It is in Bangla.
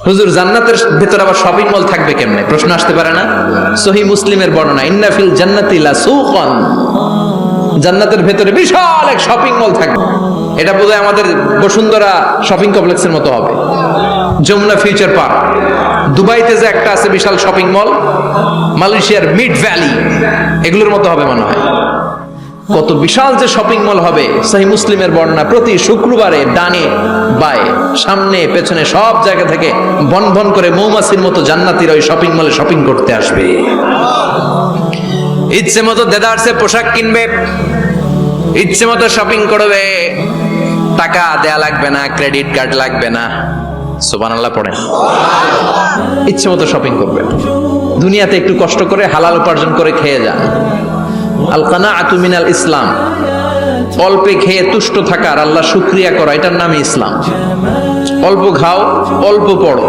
হুজুর জান্নাতের ভিতর আবার শপিং মল থাকবে কেমনে? প্রশ্ন আসতে পারে না? সহিহ মুসলিমের বর্ণনা, ইন্না ফিল জান্নাতি লা সুকান, জান্নাতের ভেতরে বিশাল এক শপিং মল থাকবে। এটা বোধহয় আমাদের বসুন্ধরা শপিং কমপ্লেক্সের মতো হবে, যমুনা ফিউচার পার্ক। দুবাইতে যে একটা আছে বিশাল শপিং মল, মালয়েশিয়ার মিড ভ্যালি, এগুলোর মতো হবে মনে হয়। কত বিশাল যে শপিং মল হবে। সহিহ মুসলিমের বর্ণনা, প্রতি শুক্রবারে ডানে বায়ে সামনে পেছনে সব জায়গা থেকে বন বন করে মৌমাছির মতো জান্নাতীরা ওই শপিং মলে শপিং করতে আসবে। ইচ্ছে মতো দেদারসে পোশাক কিনবে, ইচ্ছে মতো শপিং করবে, টাকা দেয়া লাগবে না, ক্রেডিট কার্ড লাগবে না। সুবহানাল্লাহ পড়েন। ইচ্ছে মতো শপিং করবে। দুনিয়াতে একটু কষ্ট করে হালাল উপার্জন করে খেয়ে যান। আল কানাআতু মিনাল ইসলাম, অল্পে খেয়ে তুষ্ট থাকার, আল্লাহ শুকরিয়া করা, এটার নামই ইসলাম। অল্প খাও, অল্প পড়ো।